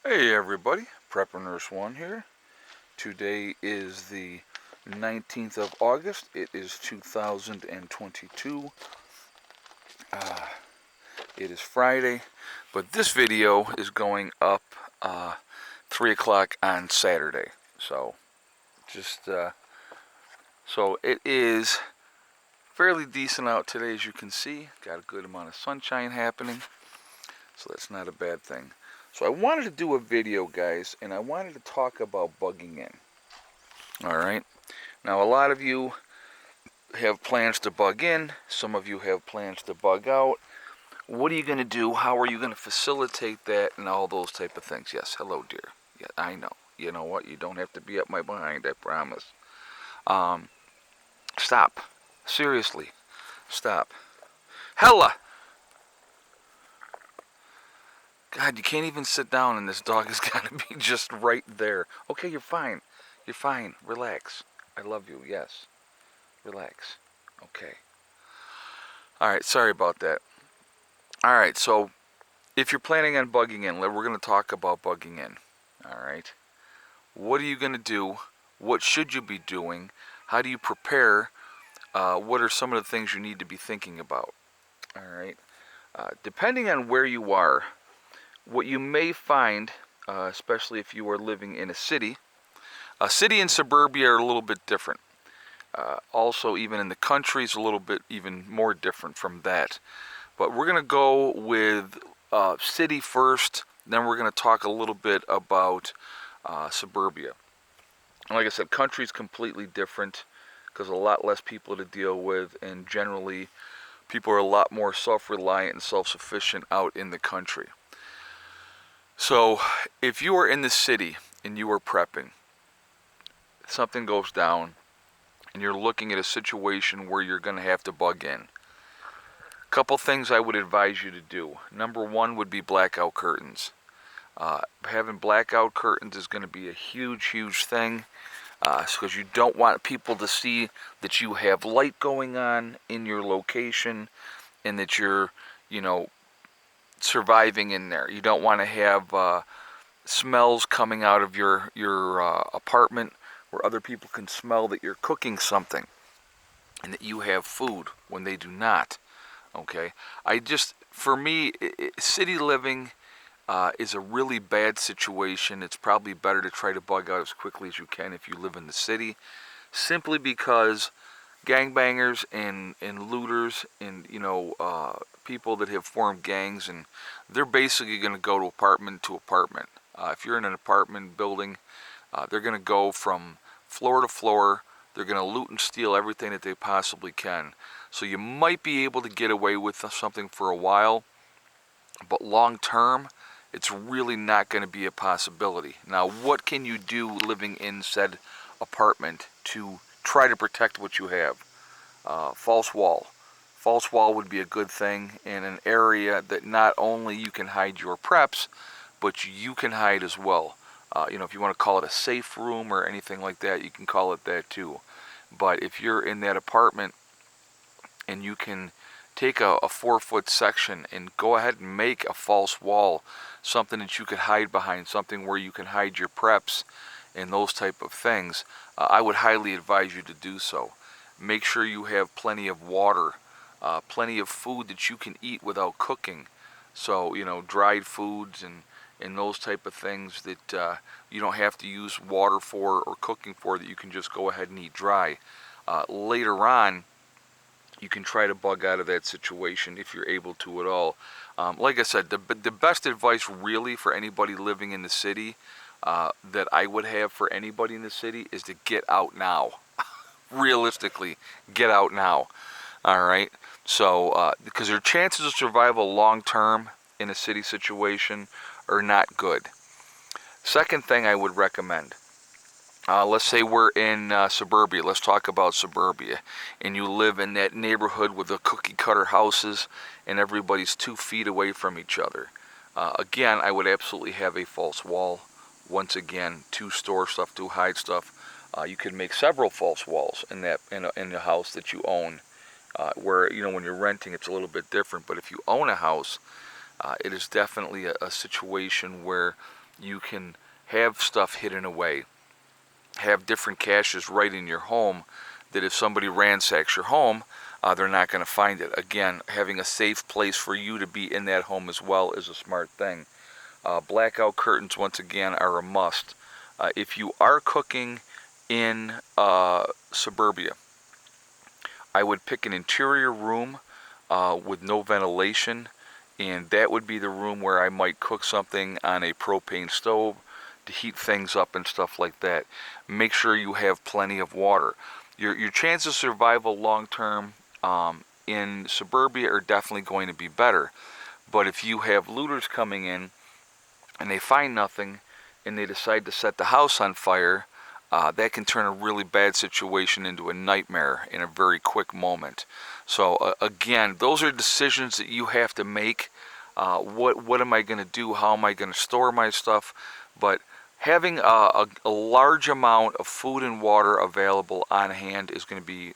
Hey everybody, Prepper Nurse 1 here. Today is the 19th of August. It is 2022. It is Friday, but this video is going up 3 o'clock on Saturday. So, so it is fairly decent out today, as you can see. Got a good amount of sunshine happening, so that's not a bad thing. So I wanted to do a video, guys, and I wanted to talk about bugging in. Alright, now a lot of you have plans to bug in, some of you have plans to bug out. What are you going to do? How are you going to facilitate that and all those type of things? Yes, hello dear. Yeah, I know. You know what? You don't have to be up my behind, I promise. Stop. Seriously. Stop. Hella! God, you can't even sit down and this dog has got to be just right there. Okay, you're fine. You're fine. Relax. I love you. Yes. Relax. Okay. Alright, sorry about that. Alright, so if you're planning on bugging in, we're going to talk about bugging in. Alright. What are you going to do? What should you be doing? How do you prepare? What are some of the things you need to be thinking about? Alright. Depending on where you are, what you may find, especially if you are living in a city and suburbia are a little bit different. Also, even in the country is a little bit even more different from that. But we're going to go with city first, then we're going to talk a little bit about suburbia. Like I said, country is completely different because a lot less people to deal with, and generally people are a lot more self-reliant and self-sufficient out in the country. So if you are in the city and you are prepping, something goes down and you're looking at a situation where you're going to have to bug in. A couple things I would advise you to do. Number one would be blackout curtains. Having blackout curtains is going to be a huge thing, because you don't want people to see that you have light going on in your location and that you're, surviving in there. You don't want to have smells coming out of your apartment where other people can smell that you're cooking something and that you have food when they do not. Okay, for me, city living is a really bad situation. It's probably better to try to bug out as quickly as you can if you live in the city, simply because gangbangers and looters and people that have formed gangs, and they're basically going to go to apartment to apartment. If you're in an apartment building, they're going to go from floor to floor. They're going to loot and steal everything that they possibly can. So you might be able to get away with something for a while, but long term, it's really not going to be a possibility. Now, what can you do living in said apartment to try to protect what you have? False wall. False wall would be a good thing in an area that not only you can hide your preps, but you can hide as well. If you want to call it a safe room or anything like that, you can call it that too. But if you're in that apartment and you can take a 4-foot section and go ahead and make a false wall, something that you could hide behind, something where you can hide your preps and those type of things, I would highly advise you to do so. Make sure you have plenty of water, plenty of food that you can eat without cooking. So, dried foods and those type of things that you don't have to use water for or cooking for, that you can just go ahead and eat dry. Later on, you can try to bug out of that situation if you're able to at all. Like I said, the best advice really for anybody living in the city that I would have for anybody in the city is to get out now. Realistically, get out now. Alright? So, because your chances of survival long term in a city situation are not good. Second thing I would recommend, let's say we're in suburbia. Let's talk about suburbia. And you live in that neighborhood with the cookie cutter houses and everybody's 2 feet away from each other. Again, I would absolutely have a false wall. Once again, to store stuff, to hide stuff. You could make several false walls in the house that you own. Where when you're renting, it's a little bit different. But if you own a house, it is definitely a situation where You can have stuff hidden away, have different caches right in your home, that if somebody ransacks your home, they're not going to find it. Again, having a safe place for you to be in that home as well is a smart thing. Blackout curtains, once again, are a must. If you are cooking in suburbia, I would pick an interior room with no ventilation, and that would be the room where I might cook something on a propane stove to heat things up and stuff like that. Make sure you have plenty of water. Your chances of survival long term in suburbia are definitely going to be better. But if you have looters coming in and they find nothing and they decide to set the house on fire, that can turn a really bad situation into a nightmare in a very quick moment. So again, those are decisions that you have to make. What am I going to do? How am I going to store my stuff? But having a large amount of food and water available on hand is going to be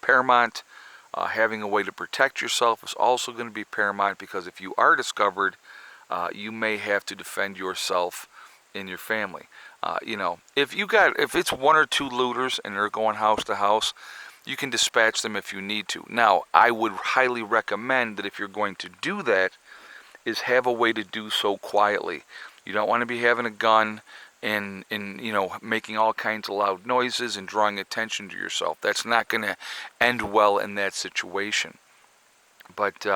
paramount. Having a way to protect yourself is also going to be paramount, because if you are discovered, you may have to defend yourself and your family. If it's one or two looters and they're going house to house, you can dispatch them if you need to. Now, I would highly recommend that if you're going to do that, is have a way to do so quietly. You don't want to be having a gun and making all kinds of loud noises and drawing attention to yourself. That's not going to end well in that situation. But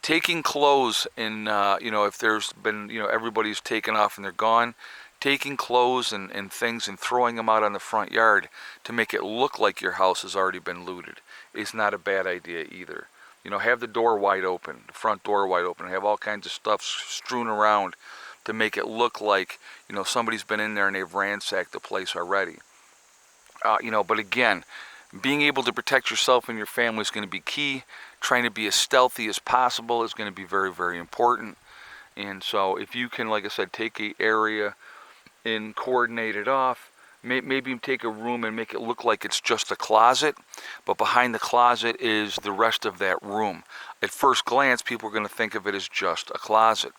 taking clothes in, if there's been, everybody's taken off and they're gone, taking clothes and things and throwing them out on the front yard to make it look like your house has already been looted is not a bad idea either. Have the door wide open, the front door wide open, have all kinds of stuff strewn around to make it look like, somebody's been in there and they've ransacked the place already. But again, being able to protect yourself and your family is going to be key. Trying to be as stealthy as possible is going to be very, very important. And so if you can, like I said, take an area and coordinate it off, maybe take a room and make it look like it's just a closet, but behind the closet is the rest of that room. At first glance, people are going to think of it as just a closet.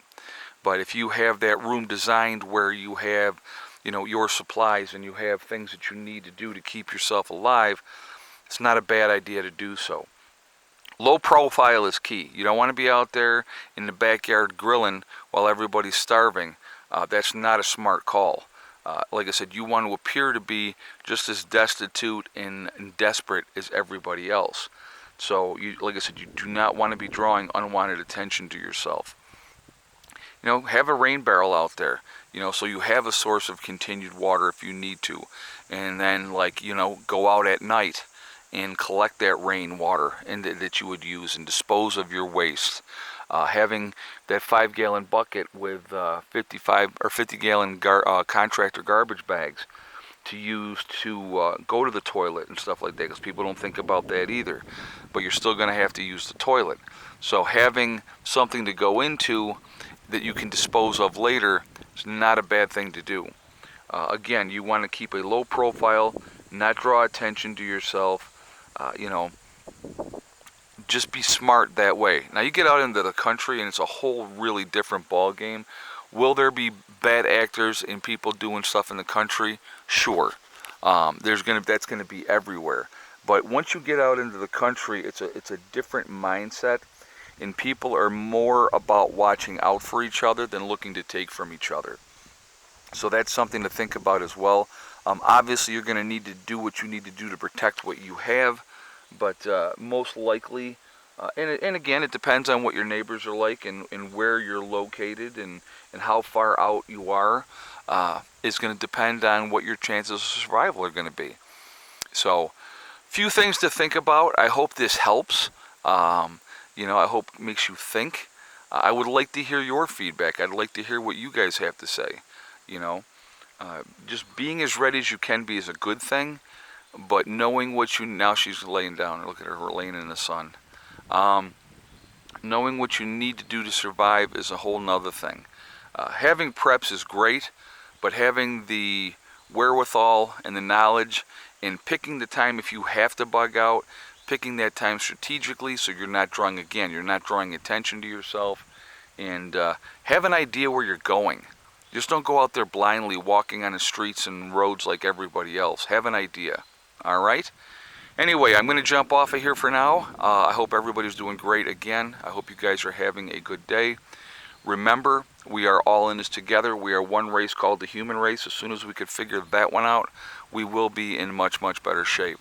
But if you have that room designed where you have, your supplies and you have things that you need to do to keep yourself alive, it's not a bad idea to do so. Low profile is key. You don't want to be out there in the backyard grilling while everybody's starving. That's not a smart call. Like I said, you want to appear to be just as destitute and desperate as everybody else. So, like I said, you do not want to be drawing unwanted attention to yourself. Have a rain barrel out there, so you have a source of continued water if you need to. And then, go out at night and collect that rainwater and that you would use and dispose of your waste. Having that 5-gallon bucket with 55 or 50-gallon contractor garbage bags to use to go to the toilet and stuff like that, because people don't think about that either. But you're still going to have to use the toilet. So having something to go into that you can dispose of later is not a bad thing to do. Again, you want to keep a low profile, not draw attention to yourself. Just be smart that way. Now you get out into the country and it's a whole really different ball game. Will there be bad actors and people doing stuff in the country? Sure. That's going to be everywhere. But once you get out into the country, it's a different mindset, and people are more about watching out for each other than looking to take from each other. So that's something to think about as well. Obviously, you're going to need to do what you need to do to protect what you have, but most likely, and again, it depends on what your neighbors are like and where you're located and how far out you are. It's going to depend on what your chances of survival are going to be. So, few things to think about. I hope this helps. I hope it makes you think. I would like to hear your feedback. I'd like to hear what you guys have to say. Just being as ready as you can be is a good thing, but knowing now she's laying down. Look at her, we're laying in the sun. Knowing what you need to do to survive is a whole nother thing. Having preps is great, but having the wherewithal and the knowledge and picking the time if you have to bug out, picking that time strategically so you're not drawing attention to yourself, and have an idea where you're going. Just don't go out there blindly walking on the streets and roads like everybody else. Have an idea. All right? Anyway, I'm going to jump off of here for now. I hope everybody's doing great again. I hope you guys are having a good day. Remember, we are all in this together. We are one race called the human race. As soon as we could figure that one out, we will be in much, much better shape.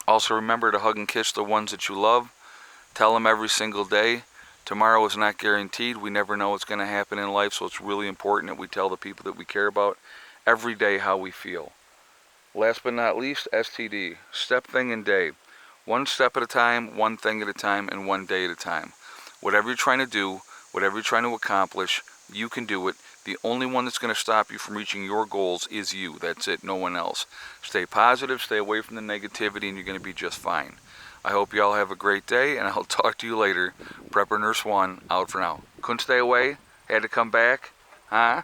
Also remember to hug and kiss the ones that you love. Tell them every single day. Tomorrow is not guaranteed. We never know what's going to happen in life, so it's really important that we tell the people that we care about every day how we feel. Last but not least, STD. Step, thing, and day. One step at a time, one thing at a time, and one day at a time. Whatever you're trying to do, whatever you're trying to accomplish, you can do it. The only one that's going to stop you from reaching your goals is you. That's it, no one else. Stay positive, stay away from the negativity, and you're going to be just fine. I hope you all have a great day, and I'll talk to you later. Prepper Nurse 1, out for now. Couldn't stay away? Had to come back? Huh?